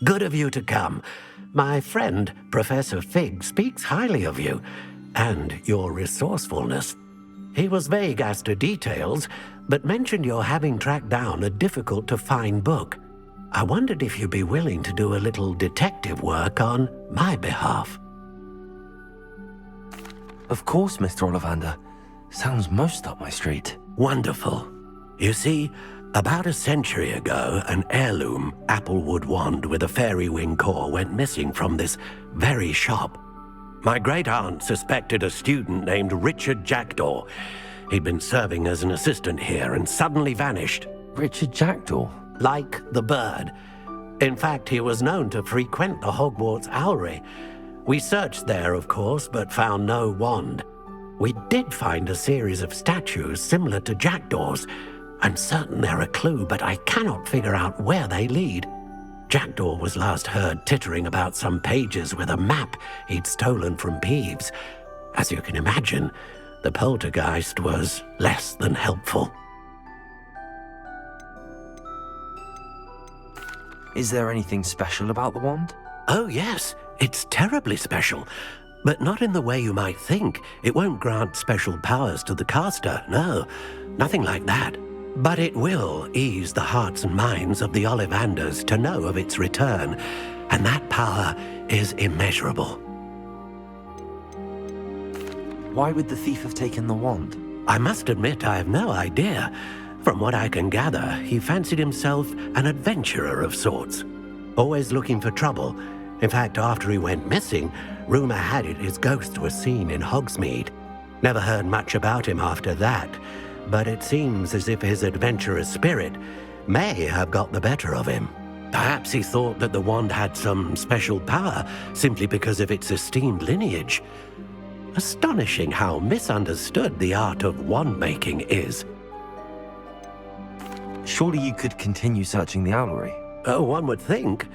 Good of you to come. My friend, Professor Fig, speaks highly of you and your resourcefulness. He was vague as to details, but mentioned your having tracked down a difficult-to-find book. I wondered if you'd be willing to do a little detective work on my behalf. Of course, Mr. Ollivander. Sounds most up my street. Wonderful. You see, about a century ago, an heirloom applewood wand with a fairy wing core went missing from this very shop. My great-aunt suspected a student named Richard Jackdaw. He'd been serving as an assistant here and suddenly vanished. Richard Jackdaw? Like the bird. In fact, he was known to frequent the Hogwarts owlery. We searched there, of course, but found no wand. We did find a series of statues similar to Jackdaw's. I'm certain they're a clue, but I cannot figure out where they lead. Jackdaw was last heard tittering about some pages with a map he'd stolen from Peeves. As you can imagine, the poltergeist was less than helpful. Is there anything special about the wand? Oh yes, it's terribly special. But not in the way you might think. It won't grant special powers to the caster, no. Nothing like that. But it will ease the hearts and minds of the Ollivanders to know of its return, and that power is immeasurable. Why would the thief have taken the wand? I must admit I have no idea. From what I can gather, he fancied himself an adventurer of sorts, always looking for trouble. In fact, after he went missing, rumor had it his ghost was seen in Hogsmeade. Never heard much about him after that, but it seems as if his adventurous spirit may have got the better of him. Perhaps he thought that the wand had some special power simply because of its esteemed lineage. Astonishing how misunderstood the art of wand-making is. Surely you could continue searching the owlery. Oh, one would think.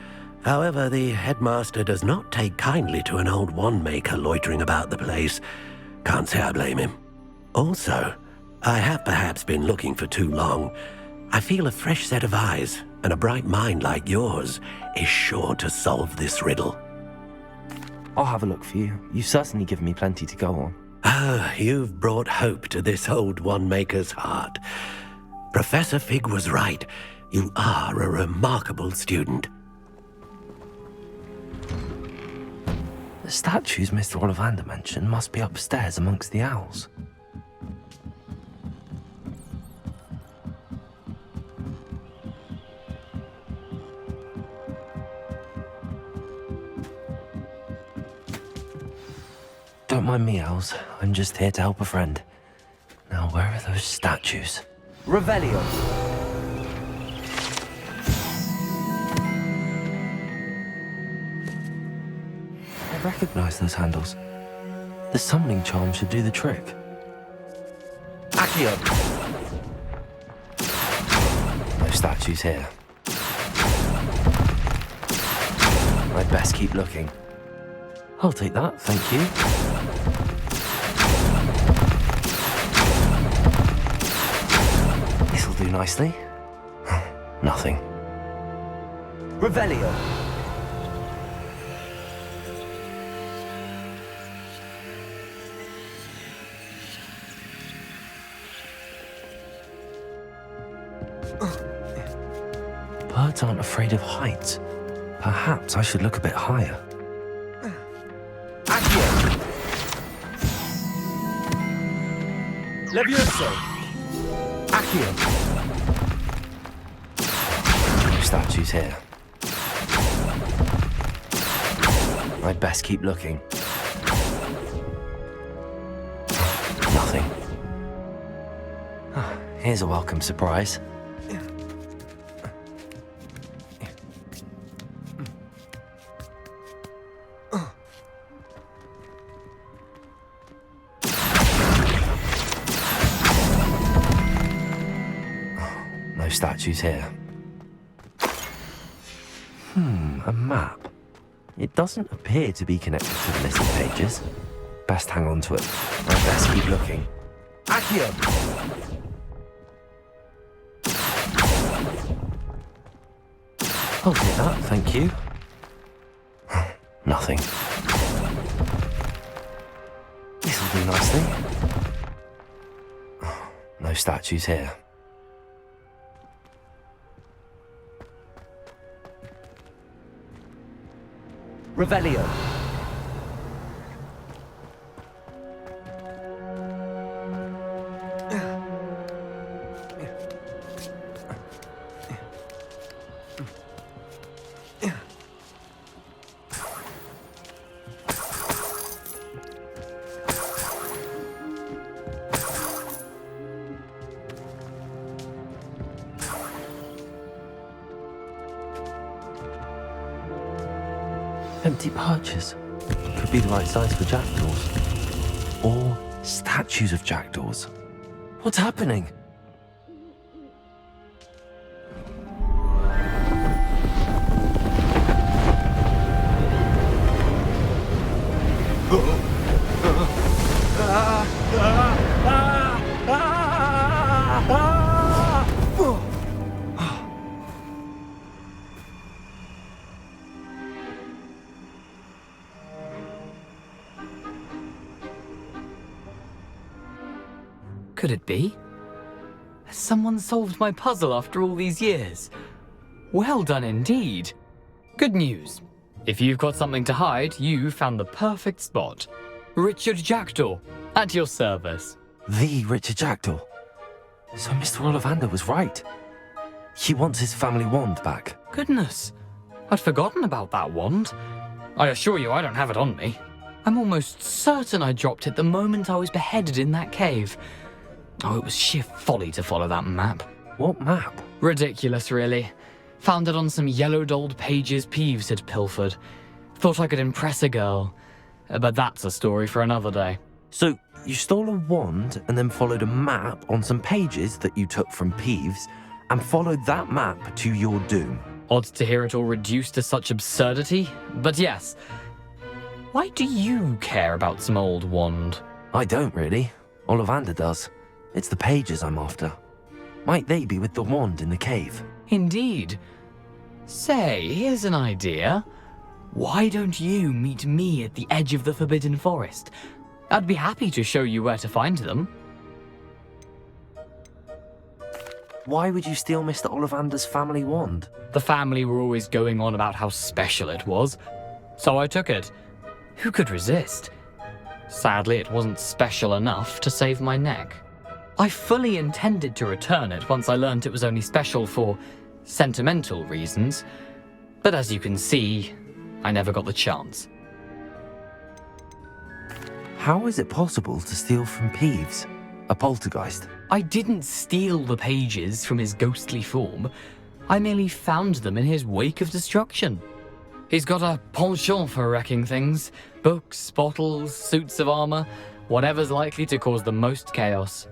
However, the headmaster does not take kindly to an old wand-maker loitering about the place. Can't say I blame him. Also, I have perhaps been looking for too long. I feel a fresh set of eyes, and a bright mind like yours is sure to solve this riddle. I'll have a look for you. You've certainly given me plenty to go on. Ah, you've brought hope to this old wand-maker's heart. Professor Fig was right. You are a remarkable student. The statues Mr. Ollivander mentioned must be upstairs amongst the owls. Don't mind me, owls. I'm just here to help a friend. Now, where are those statues? Revelio! I recognize those handles. The summoning charm should do the trick. Accio! No statues here. I'd best keep looking. I'll take that, thank you. This'll do nicely. Nothing. Revelio! Birds aren't afraid of heights. Perhaps I should look a bit higher. Accio! Levioso! Accio! No statues here. I'd best keep looking. Nothing. Here's a welcome surprise. No statues here. A map. It doesn't appear to be connected to the missing pages. Best hang on to it. I'd best keep looking. Accio! I'll take that, thank you. Nothing. This'll do nicely. Oh, no statues here. Revelio. Empty perches. Could be the right size for jackdaws. Or statues of jackdaws. What's happening? Could it be? Has someone solved my puzzle after all these years? Well done indeed. Good news. If you've got something to hide, you found the perfect spot. Richard Jackdaw, at your service. The Richard Jackdaw. So Mr. Ollivander was right. He wants his family wand back. Goodness, I'd forgotten about that wand. I assure you I don't have it on me. I'm almost certain I dropped it the moment I was beheaded in that cave. Oh, it was sheer folly to follow that map. What map? Ridiculous, really. Found it on some yellowed old pages Peeves had pilfered. Thought I could impress a girl. But that's a story for another day. So you stole a wand and then followed a map on some pages that you took from Peeves and followed that map to your doom. Odd to hear it all reduced to such absurdity, but yes. Why do you care about some old wand? I don't really. Ollivander does. It's the pages I'm after. Might they be with the wand in the cave? Indeed. Say, here's an idea. Why don't you meet me at the edge of the Forbidden Forest? I'd be happy to show you where to find them. Why would you steal Mr. Ollivander's family wand? The family were always going on about how special it was, so I took it. Who could resist? Sadly, it wasn't special enough to save my neck. I fully intended to return it once I learned it was only special for sentimental reasons, but as you can see, I never got the chance. How is it possible to steal from Peeves, a poltergeist? I didn't steal the pages from his ghostly form. I merely found them in his wake of destruction. He's got a penchant for wrecking things. Books, bottles, suits of armor, whatever's likely to cause the most chaos.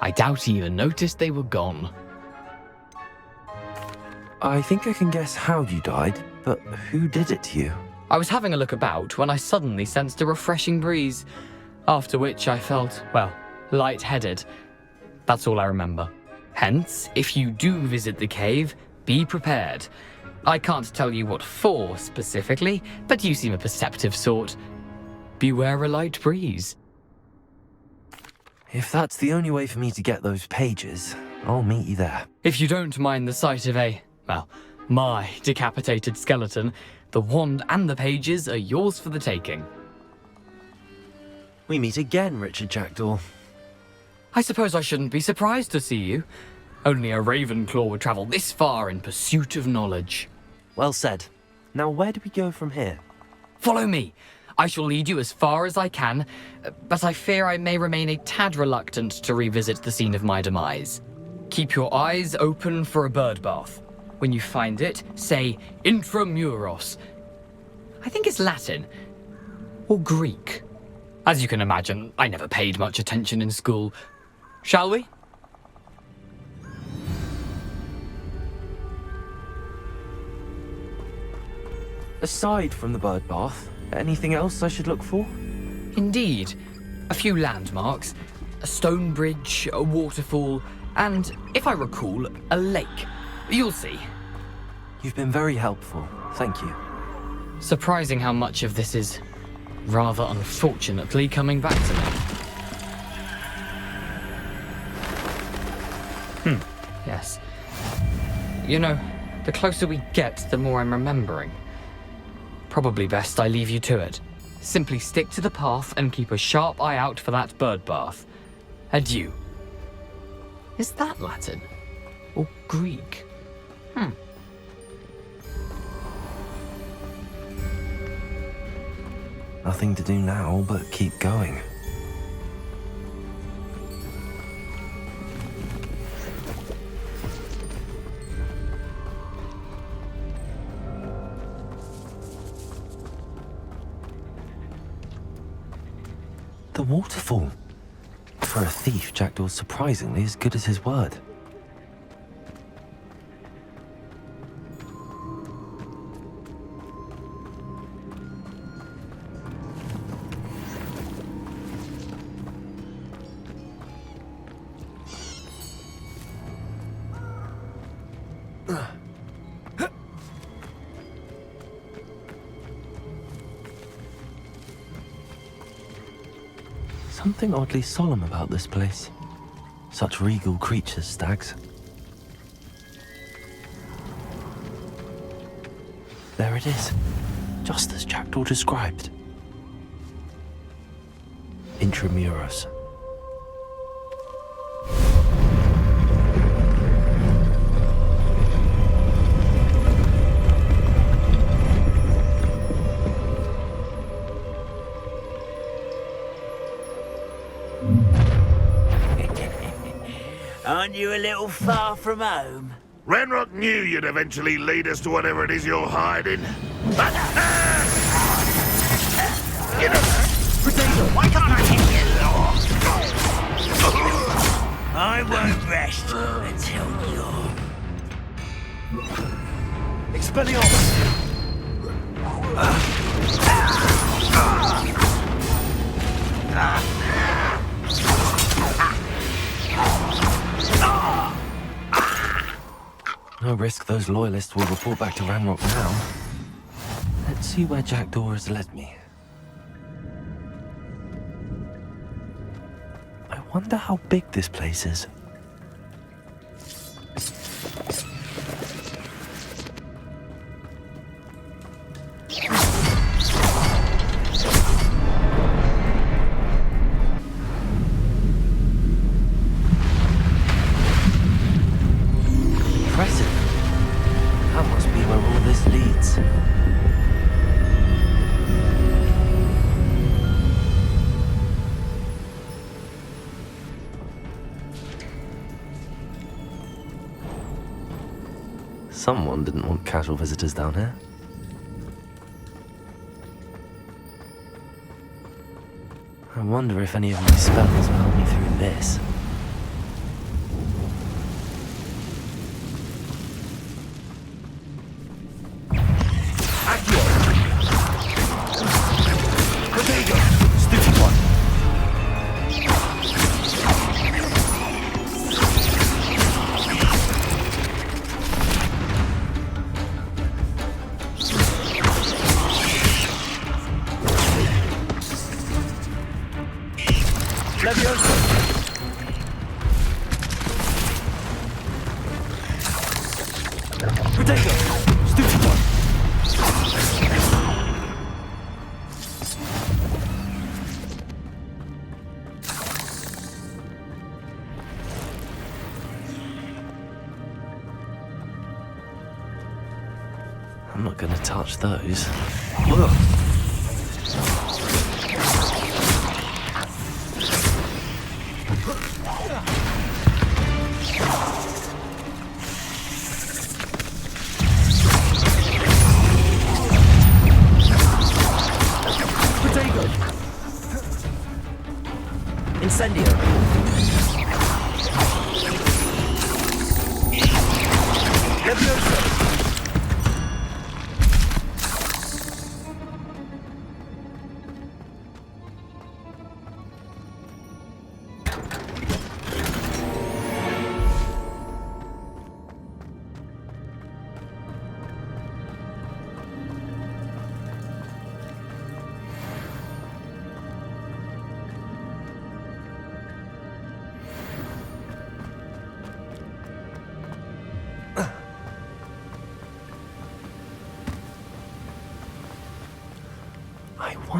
I doubt he even noticed they were gone. I think I can guess how you died, but who did it to you? I was having a look about when I suddenly sensed a refreshing breeze, after which I felt, well, lightheaded. That's all I remember. Hence, if you do visit the cave, be prepared. I can't tell you what for specifically, but you seem a perceptive sort. Beware a light breeze. If that's the only way for me to get those pages, I'll meet you there. If you don't mind the sight of my decapitated skeleton, the wand and the pages are yours for the taking. We meet again, Richard Jackdaw. I suppose I shouldn't be surprised to see you. Only a Ravenclaw would travel this far in pursuit of knowledge. Well said. Now where do we go from here? Follow me. I shall lead you as far as I can, but I fear I may remain a tad reluctant to revisit the scene of my demise. Keep your eyes open for a bird bath. When you find it, say intramuros. I think it's Latin. Or Greek. As you can imagine, I never paid much attention in school. Shall we? Aside from the bird bath, anything else I should look for? Indeed. A few landmarks, a stone bridge, a waterfall, and, if I recall, a lake. You'll see. You've been very helpful. Thank you. Surprising how much of this is rather unfortunately coming back to me. Yes. You know, the closer we get, the more I'm remembering. Probably best I leave you to it. Simply stick to the path and keep a sharp eye out for that bird bath. Adieu. Is that Latin? Or Greek? Nothing to do now but keep going. The waterfall. For a thief, Jackdaw's surprisingly as good as his word. Something oddly solemn about this place. Such regal creatures, stags. There it is, just as Jackdaw described. Intramuros. Aren't you a little far from home? Ranrock knew you'd eventually lead us to whatever it is you're hiding. Potato, why can't I hit you? I won't rest until you're... Expelliarmus! No risk those loyalists will report back to Ranrock now. Let's see where Jackdaw has led me. I wonder how big this place is. Impressive. That must be where all this leads. Someone didn't want casual visitors down here. I wonder if any of my spells will help me through this. I'm not gonna touch those. Ugh. Incendio. Leviosa.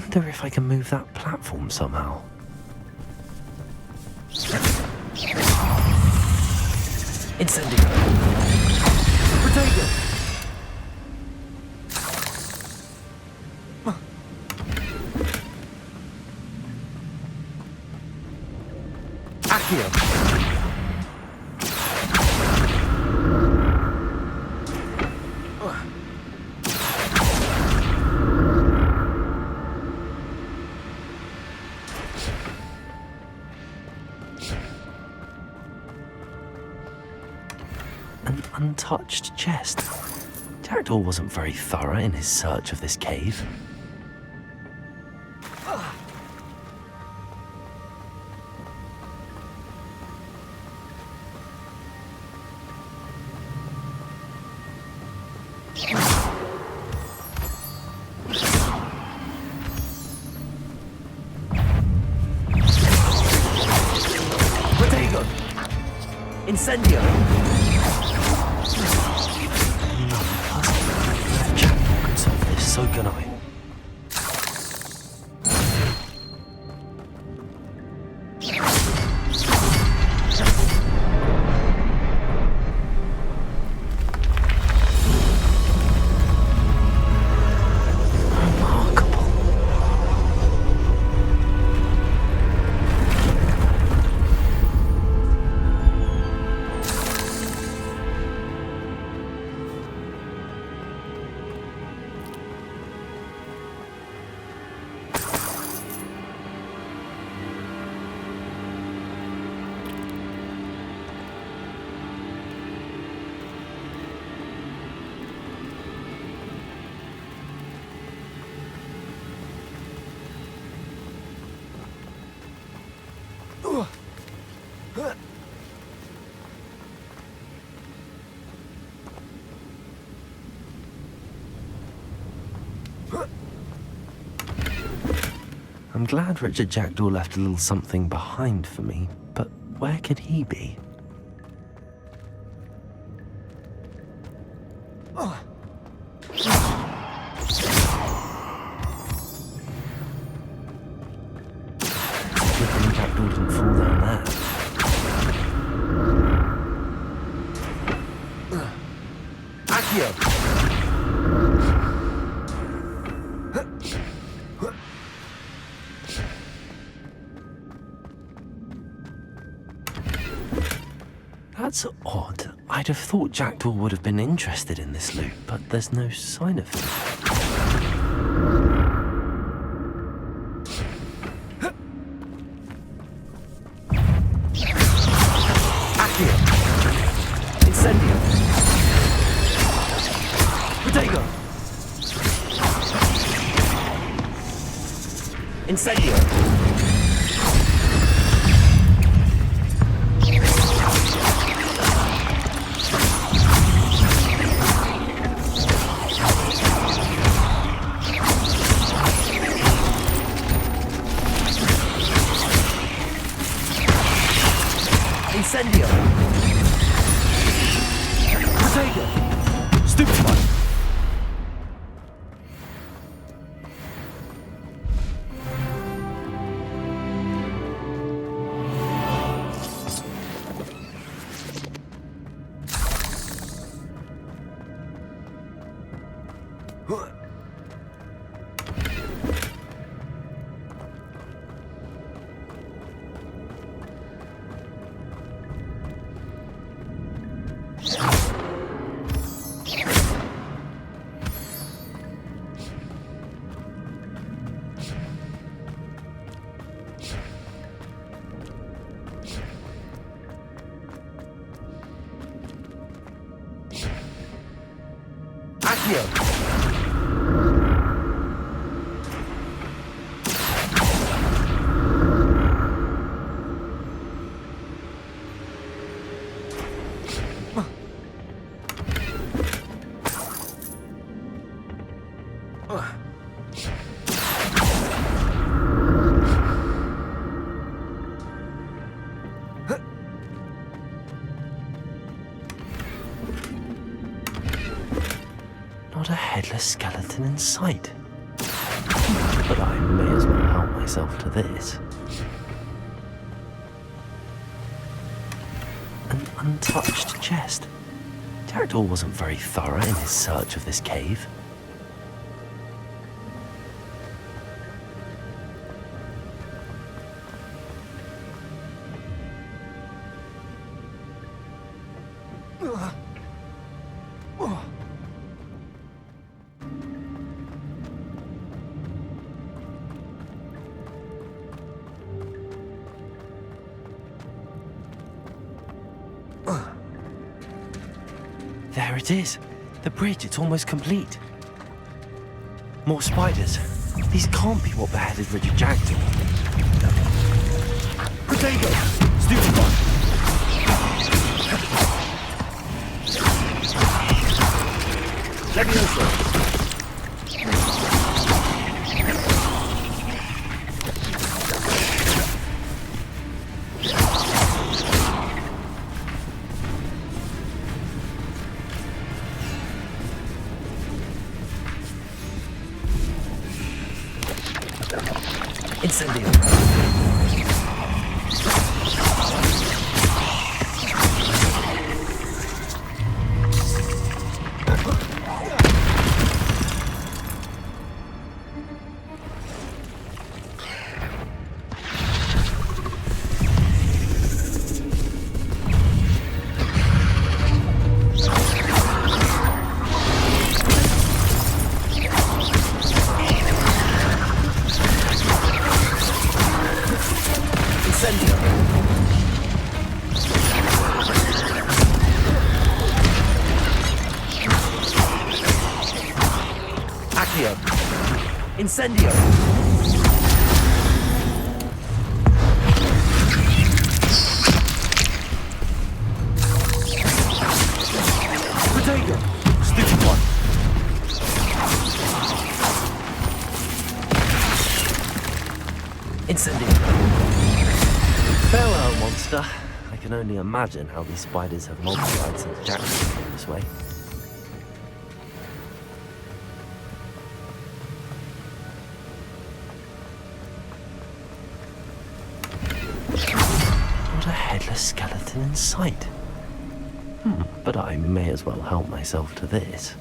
wonder if I can move that platform somehow. Incendio! Protego! Accio! An untouched chest. Jackdaw wasn't very thorough in his search of this cave. Protego! Incendio! Jackdaw could solve this, so can I. I'm glad Richard Jackdaw left a little something behind for me, but where could he be? Good thing Jackdaw didn't fall down there. Accio! That's odd. I'd have thought Jackdaw would have been interested in this loot, but there's no sign of him. Accio! Incendio! Protego! Incendio! Incendio! Protego! Stupefy! Accio! Not a headless skeleton in sight. But I'm may as well help myself to this. An untouched chest. Jackdaw wasn't very thorough in his search of this cave. There it is. The bridge, it's almost complete. More spiders. These can't be what beheaded Richard Jackdaw. Potato! Stupid one! Let me know, sir. Incendio. Incendio! Potato! Stupid one! Incendio! Farewell, monster. I can only imagine how these spiders have multiplied since Jackdaw came this way. Skeleton in sight. But I may as well help myself to this.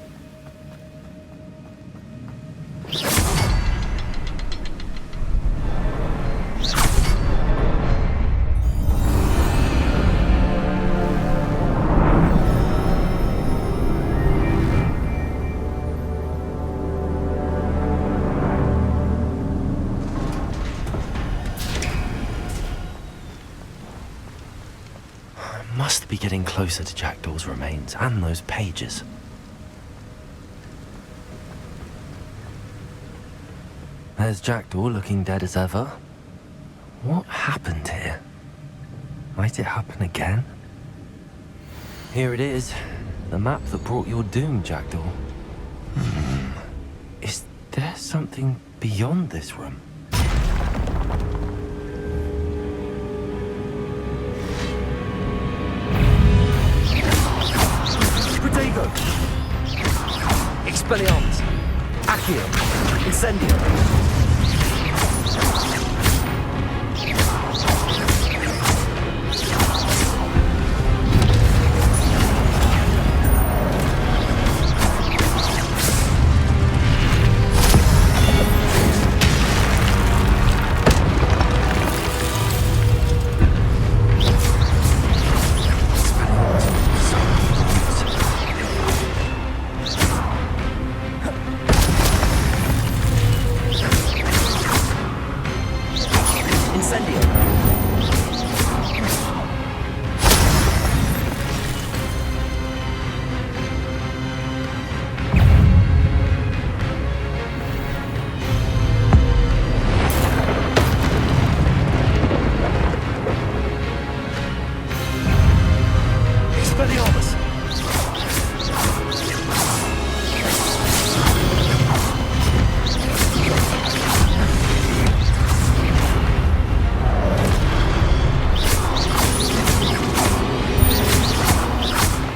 Must be getting closer to Jackdaw's remains and those pages. There's Jackdaw looking dead as ever. What happened here? Might it happen again? Here it is. The map that brought your doom, Jackdaw. Is there something beyond this room? Potato! Expelliarmus! Accio! Incendio!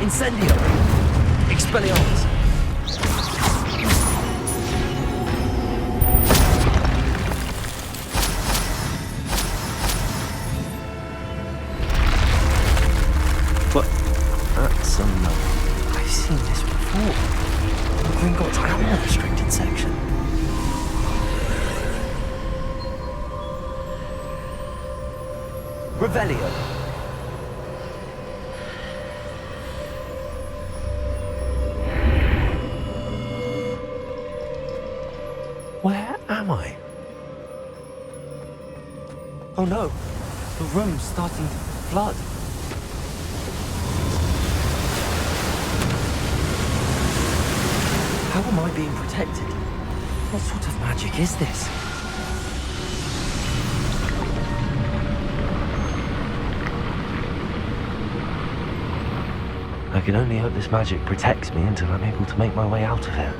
Incendio! Expelliarmus! I've seen this before. The Gringotts Ammo restricted section. Revelio. Where am I? Oh no, the room's starting to flood. How am I being protected? What sort of magic is this? I can only hope this magic protects me until I'm able to make my way out of here.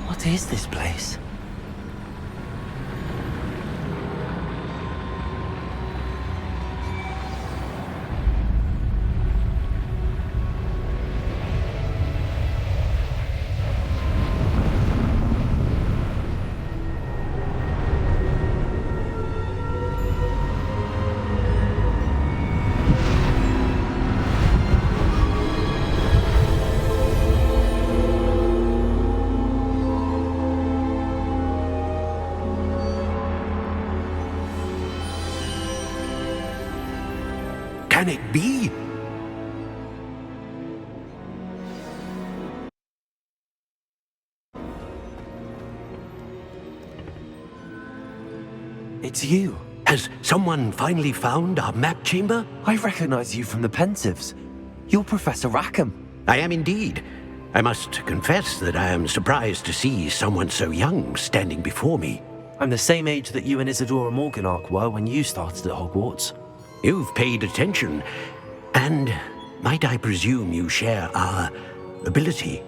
What is this place? Can it be? It's you. Has someone finally found our map chamber? I recognize you from the Pensives. You're Professor Rackham. I am indeed. I must confess that I am surprised to see someone so young standing before me. I'm the same age that you and Isadora Morganach were when you started at Hogwarts. You've paid attention, and might I presume you share our ability?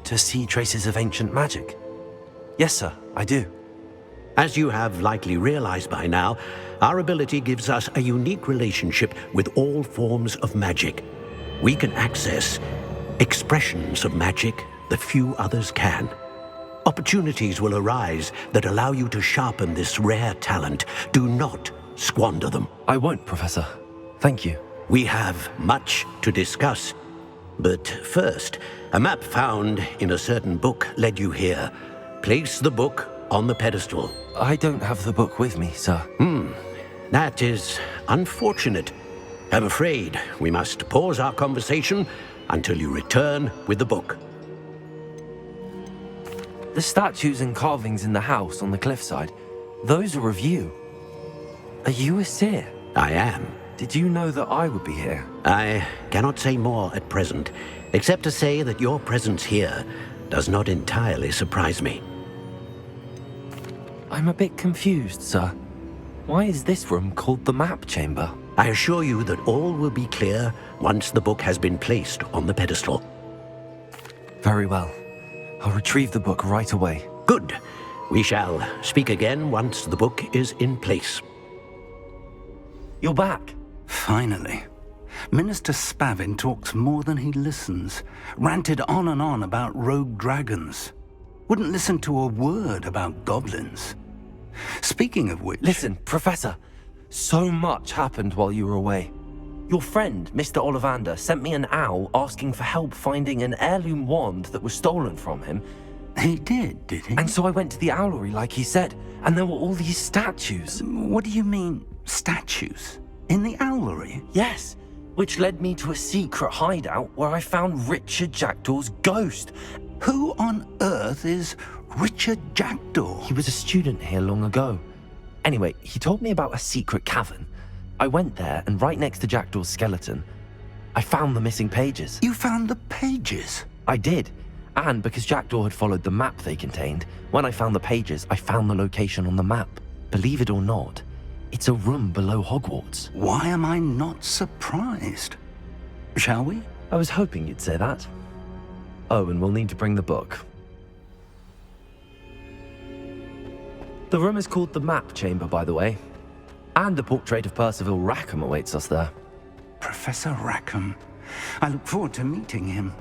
To see traces of ancient magic? Yes, sir, I do. As you have likely realized by now, our ability gives us a unique relationship with all forms of magic. We can access expressions of magic that few others can. Opportunities will arise that allow you to sharpen this rare talent. Do not squander them. I won't, Professor. Thank you. We have much to discuss. But first, a map found in a certain book led you here. Place the book on the pedestal. I don't have the book with me, sir. That is unfortunate. I'm afraid we must pause our conversation until you return with the book. The statues and carvings in the house on the cliffside, those are of you. Are you a seer? I am. Did you know that I would be here? I cannot say more at present, except to say that your presence here does not entirely surprise me. I'm a bit confused, sir. Why is this room called the map chamber? I assure you that all will be clear once the book has been placed on the pedestal. Very well. I'll retrieve the book right away. Good. We shall speak again once the book is in place. You're back. Finally. Minister Spavin talks more than he listens. Ranted on and on about rogue dragons. Wouldn't listen to a word about goblins. Speaking of which... Listen, Professor. So much happened while you were away. Your friend, Mr. Ollivander, sent me an owl asking for help finding an heirloom wand that was stolen from him. He did he? And so I went to the owlery like he said, and there were all these statues. What do you mean, statues? In the owlery? Yes, which led me to a secret hideout where I found Richard Jackdaw's ghost. Who on earth is Richard Jackdaw? He was a student here long ago. Anyway, he told me about a secret cavern. I went there, and right next to Jackdaw's skeleton, I found the missing pages. You found the pages? I did. And because Jackdaw had followed the map they contained, when I found the pages, I found the location on the map. Believe it or not, it's a room below Hogwarts. Why am I not surprised? Shall we? I was hoping you'd say that. Oh, and we'll need to bring the book. The room is called the Map Chamber, by the way. And the portrait of Percival Rackham awaits us there. Professor Rackham. I look forward to meeting him.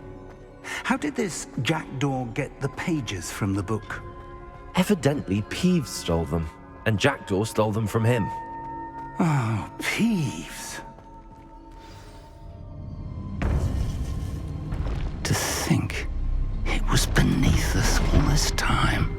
How did this Jackdaw get the pages from the book? Evidently, Peeves stole them, and Jackdaw stole them from him. Oh, Peeves. To think it was beneath us all this time.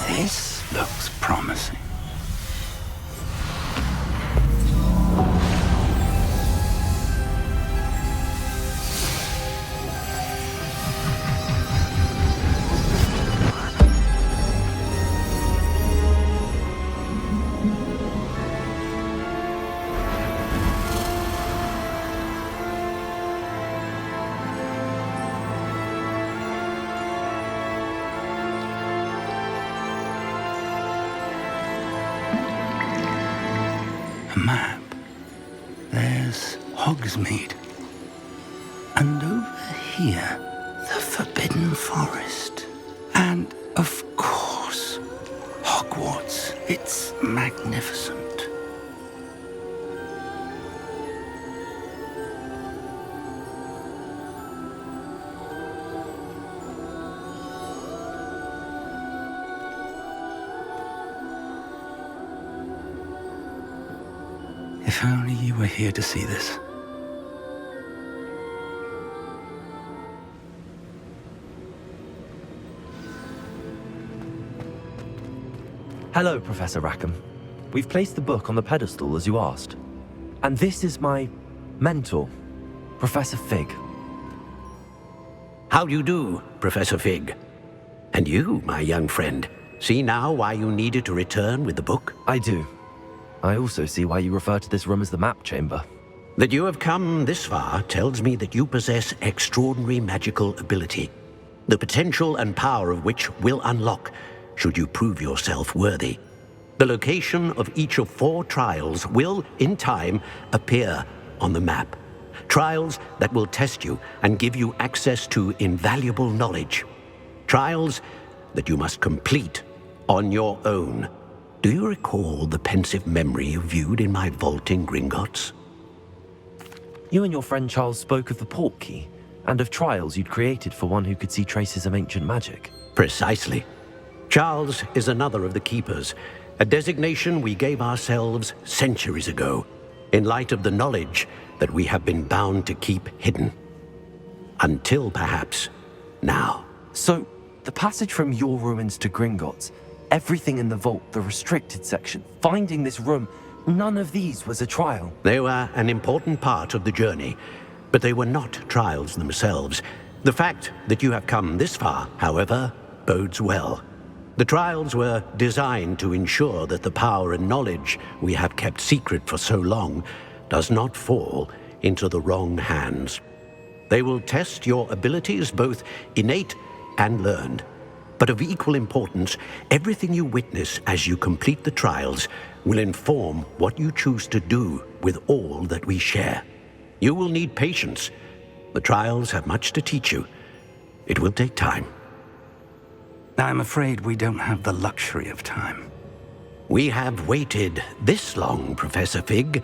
This looks promising. Map. There's Hogsmeade. And over here, the Forbidden Forest. And, of course, Hogwarts. It's magnificent. If only you were here to see this. Hello, Professor Rackham. We've placed the book on the pedestal as you asked. And this is my mentor, Professor Fig. How do you do, Professor Fig? And you, my young friend, see now why you needed to return with the book? I do. I also see why you refer to this room as the map chamber. That you have come this far tells me that you possess extraordinary magical ability, the potential and power of which will unlock should you prove yourself worthy. The location of each of 4 trials will, in time, appear on the map. Trials that will test you and give you access to invaluable knowledge. Trials that you must complete on your own. Do you recall the pensive memory you viewed in my vault in Gringotts? You and your friend Charles spoke of the portkey and of trials you'd created for one who could see traces of ancient magic. Precisely. Charles is another of the Keepers, a designation we gave ourselves centuries ago, in light of the knowledge that we have been bound to keep hidden. Until perhaps now. So, the passage from your ruins to Gringotts, everything in the vault, the restricted section, finding this room, none of these was a trial. They were an important part of the journey, but they were not trials themselves. The fact that you have come this far, however, bodes well. The trials were designed to ensure that the power and knowledge we have kept secret for so long does not fall into the wrong hands. They will test your abilities, both innate and learned. But of equal importance, everything you witness as you complete the trials will inform what you choose to do with all that we share. You will need patience. The trials have much to teach you. It will take time. I'm afraid we don't have the luxury of time. We have waited this long, Professor Fig.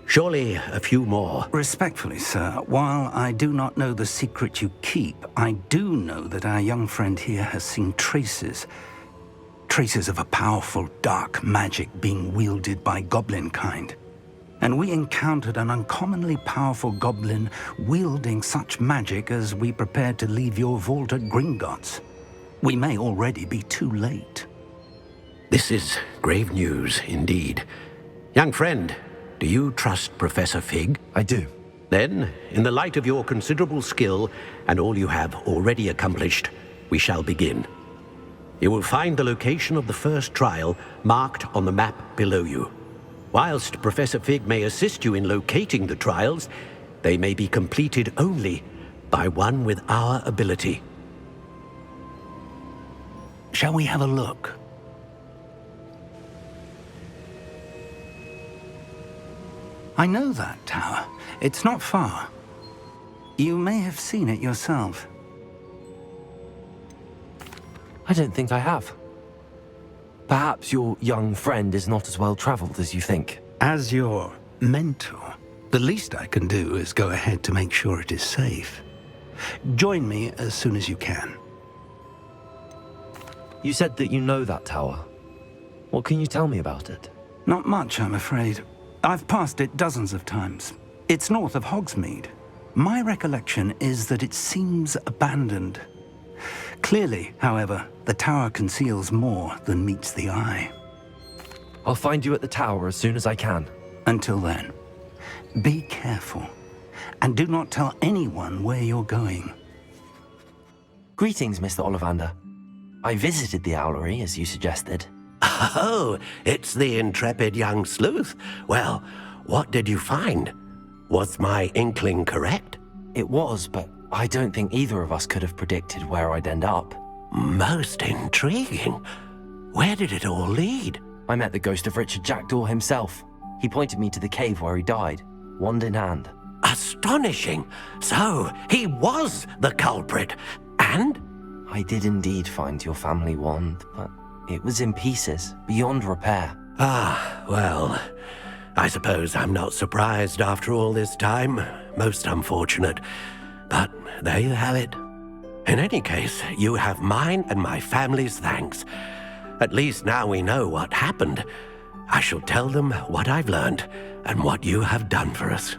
Surely a few more. Respectfully, sir, while I do not know the secret you keep, I do know that our young friend here has seen traces of a powerful dark magic being wielded by goblin kind. And we encountered an uncommonly powerful goblin wielding such magic as we prepared to leave your vault at Gringotts. We may already be too late. This is grave news indeed. Young friend, do you trust Professor Fig? I do. Then, in the light of your considerable skill and all you have already accomplished, we shall begin. You will find the location of the first trial marked on the map below you. Whilst Professor Fig may assist you in locating the trials, they may be completed only by one with our ability. Shall we have a look? I know that tower. It's not far. You may have seen it yourself. I don't think I have. Perhaps your young friend is not as well traveled as you think. As your mentor, the least I can do is go ahead to make sure it is safe. Join me as soon as you can. You said that you know that tower. What can you tell me about it? Not much, I'm afraid. I've passed it dozens of times. It's north of Hogsmeade. My recollection is that it seems abandoned. Clearly, however, the tower conceals more than meets the eye. I'll find you at the tower as soon as I can. Until then, be careful, and do not tell anyone where you're going. Greetings, Mr. Ollivander. I visited the owlery, as you suggested. Oh, it's the intrepid young sleuth. Well, what did you find? Was my inkling correct? It was, but I don't think either of us could have predicted where I'd end up. Most intriguing. Where did it all lead? I met the ghost of Richard Jackdaw himself. He pointed me to the cave where he died, wand in hand. Astonishing. So, he was the culprit. And? I did indeed find your family wand, but it was in pieces, beyond repair. Ah, well, I suppose I'm not surprised after all this time. Most unfortunate. But there you have it. In any case, you have mine and my family's thanks. At least now we know what happened. I shall tell them what I've learned and what you have done for us.